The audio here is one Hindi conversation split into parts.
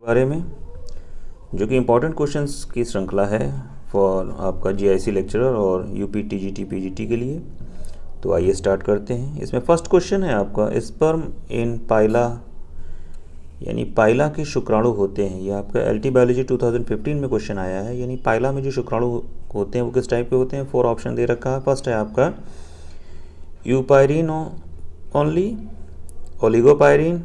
बारे में, जो कि इम्पोर्टेंट क्वेश्चंस की श्रृंखला है फॉर आपका जीआईसी लेक्चरर और यूपी टीजीटी पीजीटी के लिए। तो आइए स्टार्ट करते हैं। इसमें फर्स्ट क्वेश्चन है आपका स्पर्म इन पाइला, यानी पाइला के शुक्राणु होते हैं। ये आपका एलटी बायोलॉजी 2015 में क्वेश्चन आया है। यानी पाइला में जो शुक्राणु होते हैं वो किस टाइप के होते हैं। 4 ऑप्शन दे रखा है। फर्स्ट है आपका यूपायरिन ओनली, ओलिगोपायरिन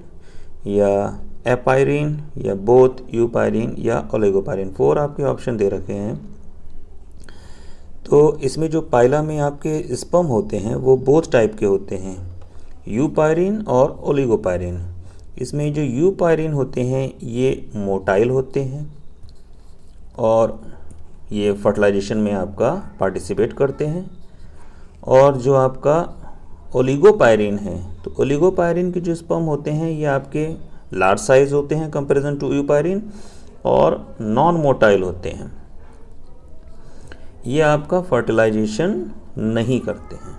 या एपायरिन या बोथ यूपायरिन या ओलिगोपायरिन। 4 आपके ऑप्शन दे रखे हैं। तो इसमें जो पाइला में आपके स्पर्म होते हैं वो बोथ टाइप के होते हैं, यूपायरिन और ओलिगोपायरिन। इसमें जो यूपायरिन होते हैं ये मोटाइल होते हैं और ये फर्टिलाइजेशन में आपका पार्टिसिपेट करते हैं। और जो आपका ओलिगोपायरिन है, तो ओलिगोपायरिन के जो स्पर्म होते हैं ये आपके लार्ज साइज होते हैं कंपैरिजन टू यूपायरिन और नॉन मोटाइल होते हैं। ये आपका फर्टिलाइजेशन नहीं करते हैं।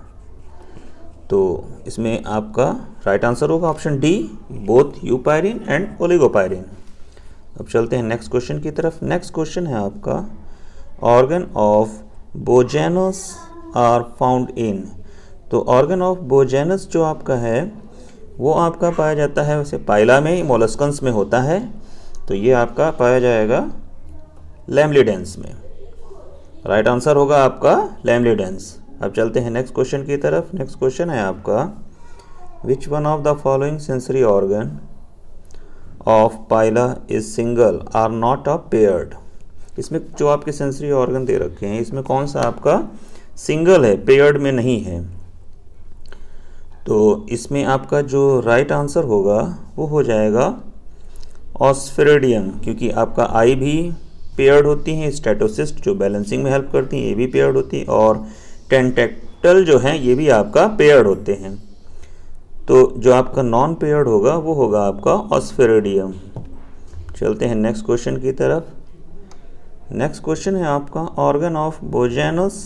तो इसमें आपका राइट आंसर होगा ऑप्शन डी, बोथ यूपायरिन एंड ओलिगोपायरिन। अब चलते हैं नेक्स्ट क्वेश्चन की तरफ। नेक्स्ट क्वेश्चन है आपका organ of Bojanus are found in. तो ऑर्गन ऑफ बोजेनस जो आपका है वो आपका पाया जाता है वैसे पाइला में, मोलस्कन्स में होता है। तो ये आपका पाया जाएगा लैमलिडेंस में। राइट आंसर होगा आपका लैमलिडेंस। अब चलते हैं नेक्स्ट क्वेश्चन की तरफ। नेक्स्ट क्वेश्चन है आपका which one of the following sensory organ of Pila is single are not a paired. इसमें जो आपके सेंसरी ऑर्गन दे रखे हैं इसमें कौन सा आपका सिंगल है, पेयर्ड में नहीं है। तो इसमें आपका जो राइट आंसर होगा वो हो जाएगा ऑस्फेरिडियम, क्योंकि आपका आई भी पेयर्ड होती हैं, स्टेटोसिस्ट जो बैलेंसिंग में हेल्प करती हैं ये भी पेयर्ड होती है, और टेंटेक्टल जो हैं ये भी आपका पेयर्ड होते हैं। तो जो आपका नॉन पेयर्ड होगा वो होगा आपका ऑस्फेरिडियम। चलते हैं नेक्स्ट क्वेश्चन की तरफ। नेक्स्ट क्वेश्चन है आपका organ of Bojanus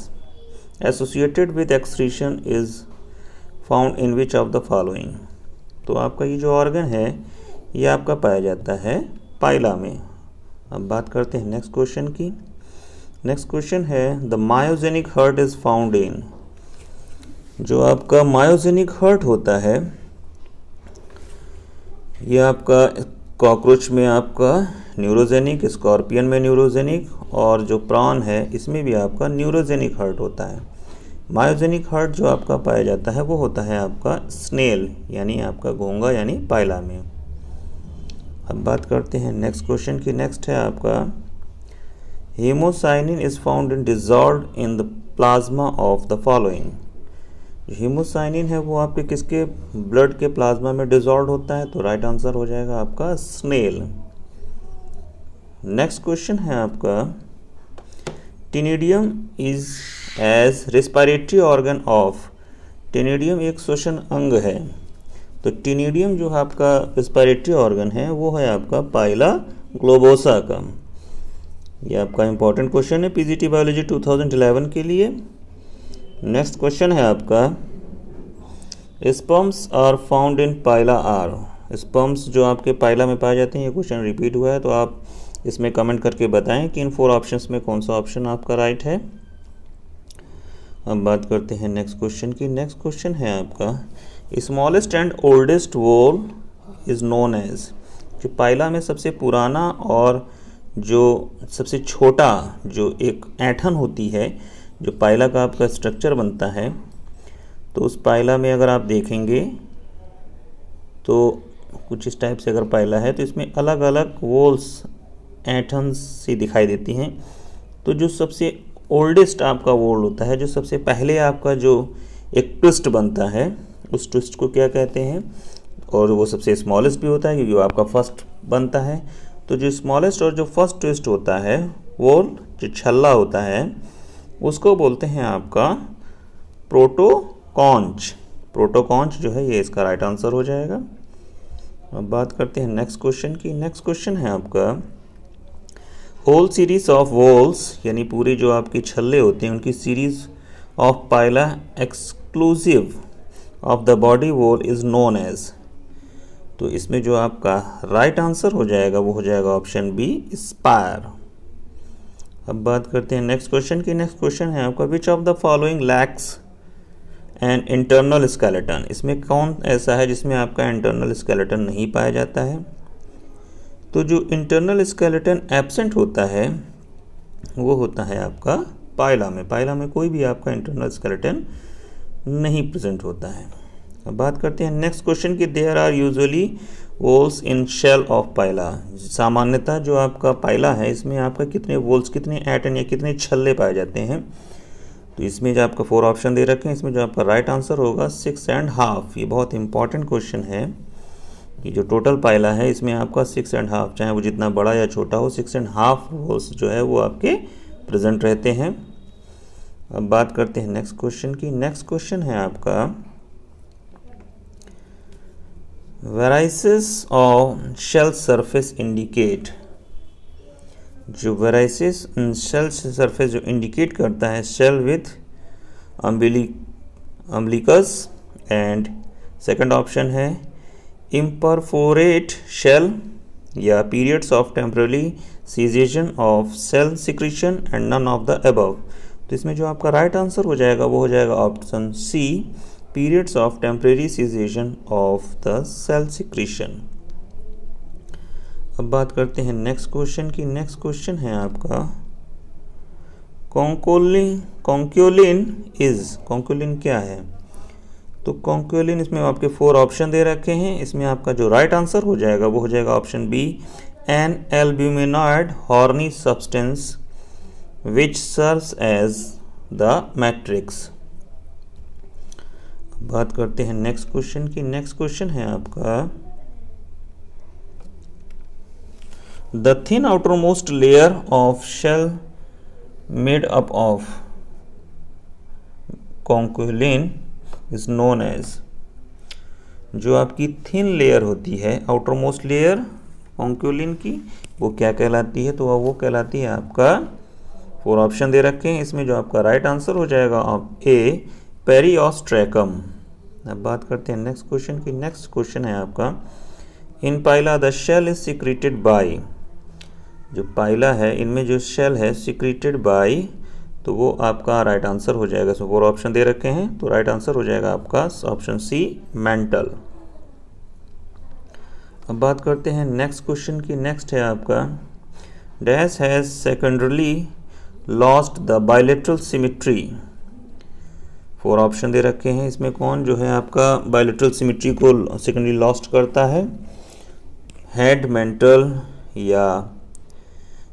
associated with excretion is found in which of the following. तो आपका ये जो ऑर्गन है ये आपका पाया जाता है पाइला में। अब बात करते हैं नेक्स्ट क्वेश्चन की। नेक्स्ट क्वेश्चन है the myogenic heart is found in. जो आपका मायोजेनिक हर्ट होता है ये आपका कॉकरोच में आपका न्यूरोजेनिक, स्कॉर्पियन में न्यूरोजेनिक, और जो प्रॉन है इसमें भी आपका न्यूरोजेनिक हर्ट होता है। मायोजेनिक हर्ट जो आपका पाया जाता है वो होता है आपका स्नेल, यानी आपका घोंगा यानी पाइला में। अब बात करते हैं नेक्स्ट क्वेश्चन की। नेक्स्ट है आपका haemocyanin is found in dissolved in the plasma of the following. Haemocyanin है वो आपके किसके ब्लड के प्लाज्मा में डिजॉल्व होता है। तो राइट आंसर हो जाएगा आपका स्नेल। नेक्स्ट क्वेश्चन है आपका ctenidium is as respiratory organ of. Ctenidium एक श्वसन अंग है। तो टिनिडियम जो आपका रेस्पिरेटरी ऑर्गन है वो है आपका पाइला ग्लोबोसा का। ये आपका इंपॉर्टेंट क्वेश्चन है पीजीटी बायोलॉजी 2011 के लिए। नेक्स्ट क्वेश्चन है आपका sperms are found in Pila are. Sperms जो आपके पाइला में पाए जाते हैं, ये क्वेश्चन रिपीट हुआ है, तो आप इसमें कमेंट करके बताएं कि इन 4 ऑप्शंस में कौन सा ऑप्शन आपका राइट है। अब बात करते हैं नेक्स्ट क्वेश्चन की। नेक्स्ट क्वेश्चन है आपका smallest and oldest whorl is known as. जो पाइला में सबसे पुराना और जो सबसे छोटा जो एक ऐंठन होती है, जो पाइला का आपका स्ट्रक्चर बनता है, तो उस पाइला में अगर आप देखेंगे तो कुछ इस टाइप से अगर पाइला है तो इसमें अलग अलग वोल्स ऐंठन्स सी दिखाई देती हैं। तो जो सबसे ओल्डेस्ट आपका वोल होता है, जो सबसे पहले आपका जो एक ट्विस्ट बनता है, उस ट्विस्ट को क्या कहते हैं, और वो सबसे स्मॉलेस्ट भी होता है क्योंकि वो आपका फर्स्ट बनता है। तो जो स्मॉलेस्ट और जो फर्स्ट ट्विस्ट होता है, वोल जो छल्ला होता है, उसको बोलते हैं आपका प्रोटोकॉन्च। प्रोटोकॉन्च जो है ये इसका राइट आंसर हो जाएगा। अब बात करते हैं नेक्स्ट क्वेश्चन की। नेक्स्ट क्वेश्चन है आपका होल सीरीज ऑफ वॉल्स, यानी पूरी जो आपकी छल्ले होते हैं उनकी series of Pila exclusive of the body whorl is known as. तो इसमें जो आपका राइट आंसर हो जाएगा वो हो जाएगा ऑप्शन बी, स्पायर। अब बात करते हैं नेक्स्ट क्वेश्चन की। नेक्स्ट क्वेश्चन है आपका, which of the following lakhs an internal skeleton. इसमें कौन ऐसा है जिसमें आपका इंटरनल स्केलेटन नहीं पाया जाता है। तो जो इंटरनल स्केलेटन एब्सेंट होता है वो होता है आपका पाइला में। पाइला में कोई भी आपका इंटरनल स्केलेटन नहीं प्रेजेंट होता है। अब बात करते हैं नेक्स्ट क्वेश्चन की, there are usually whorls in shell of Pila. सामान्यतः जो आपका पाइला है इसमें आपका कितने वोल्स, कितने एटम या कितने छल्ले पाए जाते हैं। तो इसमें जो आपका 4 ऑप्शन दे रखे हैं, इसमें जो आपका राइट आंसर होगा 6.5। ये बहुत इंपॉर्टेंट क्वेश्चन है कि जो टोटल पाइला है इसमें आपका 6.5, चाहे वो जितना बड़ा या छोटा हो, 6.5 वोल्स जो है वो आपके प्रेजेंट रहते हैं। अब बात करते हैं नेक्स्ट क्वेश्चन की। नेक्स्ट क्वेश्चन है आपका, varices of shell surface indicate. जो वेराइसिस शेल सरफेस जो इंडिकेट करता है shell with umbilicus, and second option है इम्परफोरेट शेल, या periods of temporary cessation of cell secretion, and none of the above. तो इसमें जो आपका राइट आंसर हो जाएगा वो हो जाएगा option C, periods of temporary cessation of the cell secretion. अब बात करते हैं नेक्स्ट क्वेश्चन की। नेक्स्ट क्वेश्चन है आपका, कॉन्क्योलिन इज। कॉन्क्योलिन क्या है। तो कॉन्क्योलिन, इसमें आपके 4 ऑप्शन दे रखे हैं। इसमें आपका जो राइट आंसर हो जाएगा वो हो जाएगा option B, an albuminoid horny substance which serves as the matrix. बात करते हैं नेक्स्ट क्वेश्चन की। नेक्स्ट क्वेश्चन है आपका, the thin outermost layer of shell made up of conchiolin is known as. जो आपकी थिन लेयर होती है, आउटरमोस्ट लेयर कॉन्क्योलिन की, वो क्या कहलाती है। तो वो कहलाती है आपका, 4 ऑप्शन दे रखे हैं। इसमें जो आपका राइट आंसर हो जाएगा ए, पेरिओस्ट्रैकम। अब बात करते हैं नेक्स्ट क्वेश्चन की। नेक्स्ट क्वेश्चन है आपका, in Pila the shell is secreted by. जो पाइला है इनमें जो शेल है सिक्रीटेड बाय, तो वो आपका राइट आंसर हो जाएगा। इसमें 4 ऑप्शन दे रखे हैं, तो राइट आंसर हो जाएगा आपका ऑप्शन सी, मेंटल। अब बात करते हैं नेक्स्ट क्वेश्चन की। नेक्स्ट है आपका, dash has secondarily lost the bilateral symmetry. 4 option दे रखे हैं। इसमें कौन जो है आपका बायलेटरल सिमेट्री को सेकेंडरी लॉस्ट करता है, हेड, मेंटल, या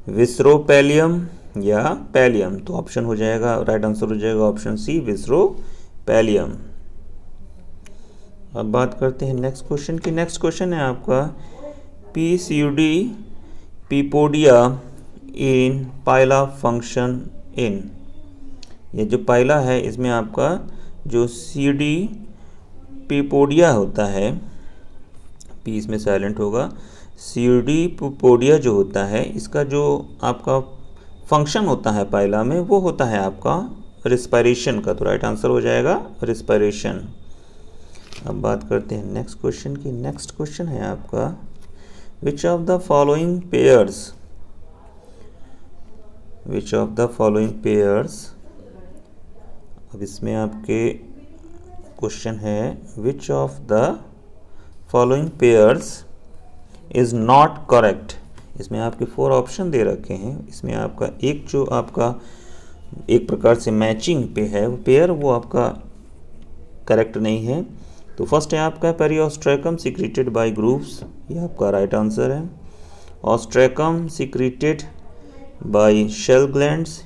विसरोपैलियम, या पैलियम। तो ऑप्शन हो जाएगा, राइट आंसर हो जाएगा ऑप्शन सी, विसरोपैलियम। अब बात करते हैं नेक्स्ट क्वेश्चन की। नेक्स्ट क्वेश्चन है आपका, PCD पीपोडिया in Pila function in. ये जो पाइला है इसमें आपका जो सीडी पीपोडिया होता है, पी इसमें साइलेंट होगा, सीडी पीपोडिया जो होता है इसका जो आपका फंक्शन होता है पाइला में वो होता है आपका रिस्पायरेशन का। तो राइट आंसर हो जाएगा रिस्पायरेशन। अब बात करते हैं नेक्स्ट क्वेश्चन की। नेक्स्ट क्वेश्चन है आपका, which of the following pairs, which of the following pairs. अब इसमें आपके क्वेश्चन है, विच of the following pairs is not correct. इसमें आपके 4 ऑप्शन दे रखे हैं। इसमें आपका एक जो आपका एक प्रकार से मैचिंग पे है वो पेयर, वो आपका करेक्ट नहीं है। तो फर्स्ट है आपका पेरिओस्ट्रैकम सिक्रीटेड बाय ग्रूव्स, ये आपका राइट आंसर है। Ostracum secreted by shell glands,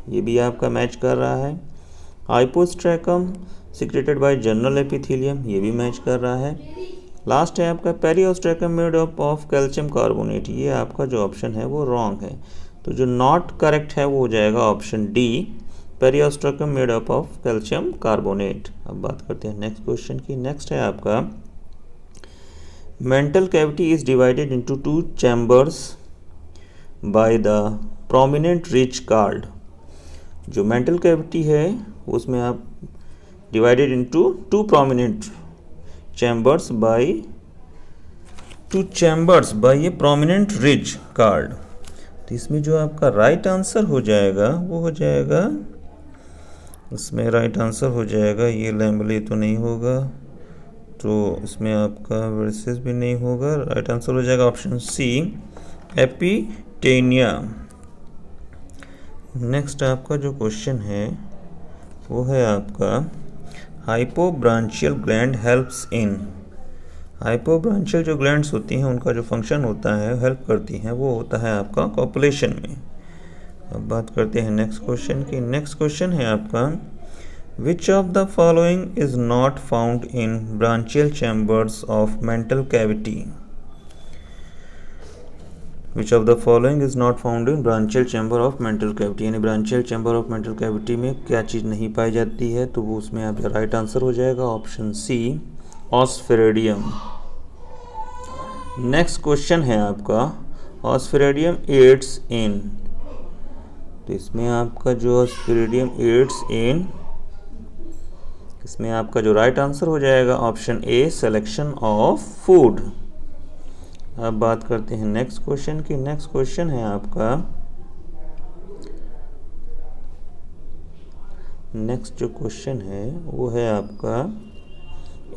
ये भी आपका मैच कर रहा है। Hypostracum secreted by general epithelium, ये भी मैच कर रहा है। लास्ट है आपका periostracum made up of calcium carbonate, ये आपका जो ऑप्शन है वो रॉन्ग है। तो जो नॉट करेक्ट है वो हो जाएगा option D, periostracum made up of calcium carbonate. अब बात करते हैं नेक्स्ट क्वेश्चन की। नेक्स्ट है आपका, mantle cavity is divided into 2 chambers by the prominent ridge card. जो मेंटल कैविटी है उसमें आप divided into 2 prominent chambers by two chambers by a prominent ridge card. तो इसमें जो आपका राइट आंसर हो जाएगा वो हो जाएगा, इसमें राइट आंसर हो जाएगा, ये लैम्बले तो नहीं होगा, तो इसमें आपका वर्सेस भी नहीं होगा, राइट आंसर हो जाएगा ऑप्शन सी एपिटेनिया। नेक्स्ट आपका जो क्वेश्चन है वो है आपका हाइपोब्रांचियल ग्लैंड हेल्प्स इन। हाइपोब्रांचियल जो ग्लैंड्स होती हैं उनका जो फंक्शन होता है, हेल्प करती हैं, वो होता है आपका कॉपुलेशन में। अब बात करते हैं नेक्स्ट क्वेश्चन की। नेक्स्ट क्वेश्चन है आपका which of the following is not found in branchial chambers of mantle cavity. Which of the following is not found in branchial chamber of mantle cavity, यानी branchial chamber of mantle cavity में क्या चीज़ नहीं पाई जाती है, तो वो उसमें आपका राइट आंसर हो जाएगा ऑप्शन सी ऑस्फेरेडियम। नेक्स्ट क्वेश्चन है आपका ऑस्फेरेडियम एड्स इन। तो इसमें आपका जो ऑस्फेरेडियम एड्स इन, इसमें आपका जो राइट आंसर हो जाएगा option A selection of food. अब बात करते हैं नेक्स्ट क्वेश्चन की। नेक्स्ट क्वेश्चन है आपका, नेक्स्ट जो क्वेश्चन है वो है आपका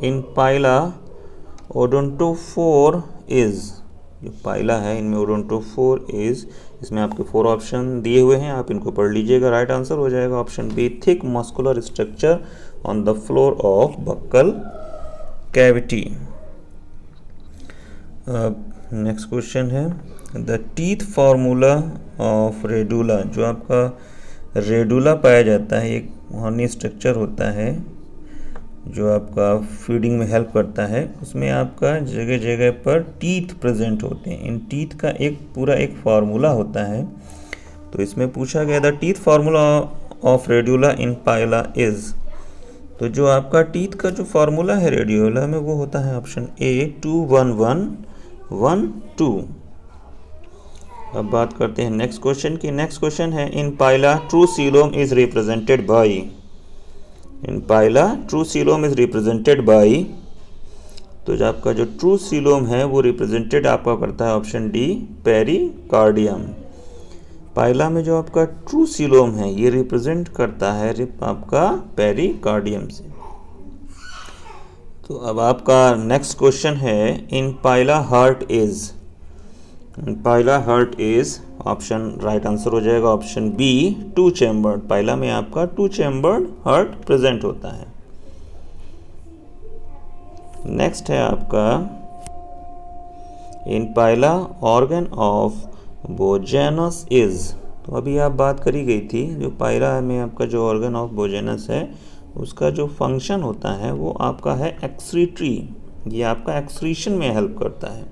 इन पाइला ओडोंटोफोर इज। जो पाइला है इनमें ओडोंटोफोर इज, इसमें आपके 4 ऑप्शन दिए हुए हैं, आप इनको पढ़ लीजिएगा। राइट आंसर हो जाएगा option B thick muscular structure on the floor of buccal cavity. Next question है the teeth formula of radula. जो आपका रेडुला पाया जाता है एक हॉर्नी स्ट्रक्चर होता है जो आपका फीडिंग में हेल्प करता है, उसमें आपका जगह जगह पर टीथ प्रेजेंट होते हैं। इन टीथ का एक पूरा एक फार्मूला होता है। तो इसमें पूछा गया the teeth formula of radula in Pila is. तो जो आपका टीथ का जो फार्मूला है रेडियोला में वो होता है ऑप्शन ए 2-1-1-1-2। अब बात करते हैं नेक्स्ट क्वेश्चन की। नेक्स्ट क्वेश्चन है in Pila true coelom is represented by. In Pila true coelom is represented by. तो जो आपका जो ट्रू सीलोम है वो रिप्रेजेंटेड आपका करता है ऑप्शन डी पेरिकार्डियम। पाइला में जो आपका ट्रू सीलोम है ये रिप्रेजेंट करता है आपका पेरिकार्डियम से। तो अब आपका नेक्स्ट क्वेश्चन है in Pila heart is. Pila heart is option right answer हो जाएगा ऑप्शन बी 2 चैम्बर्ड। पाइला में आपका 2 चैम्बर्ड हार्ट प्रेजेंट होता है। नेक्स्ट है आपका in Pila organ of बोजेनस is. तो अभी आप बात करी गई थी जो पाइला में आपका जो ऑर्गन ऑफ बोजेनस है उसका जो फंक्शन होता है वो आपका है एक्सक्रीटरी। ये आपका एक्सक्रीशन में हेल्प करता है।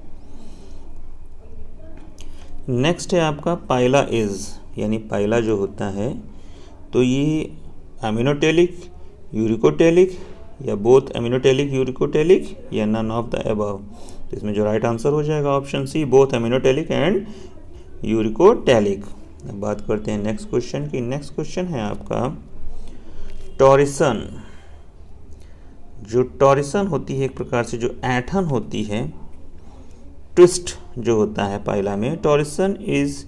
नेक्स्ट है आपका पाइला इज, यानी पाइला जो होता है तो ये एमिनोटेलिक यूरिकोटेलिक या बोथ एमिनोटेलिक यूरिकोटेलिक या नन ऑफ द अबव। इसमें जो राइट आंसर हो जाएगा option C both ammonotelic and uricotelic. अब बात करते हैं नेक्स्ट क्वेश्चन की। नेक्स्ट क्वेश्चन है आपका टॉरिसन। जो टॉरिसन होती है एक प्रकार से जो ऐंठन होती है, ट्विस्ट जो होता है पाइला में, torsion is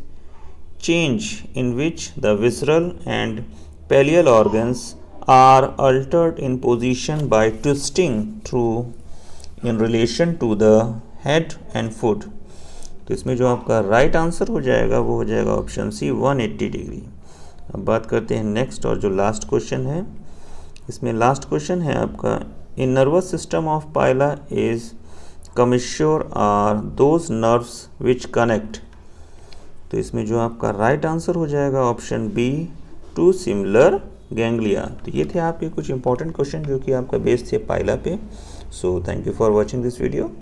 change in which the visceral and pallial organs are altered in position by twisting through in relation to the head and foot. तो इसमें जो आपका राइट आंसर हो जाएगा वो हो जाएगा ऑप्शन सी 180 डिग्री। अब बात करते हैं नेक्स्ट और जो लास्ट क्वेश्चन है। इसमें लास्ट क्वेश्चन है आपका in nervous system of Pila is commissure are those nerves which connect. तो इसमें जो आपका राइट आंसर हो जाएगा ऑप्शन बी 2 सिमिलर गैंग्लिया। तो ये थे आपके कुछ इंपॉर्टेंट क्वेश्चन जो कि आपका बेस थे पाइला पे। So thank you for watching this video.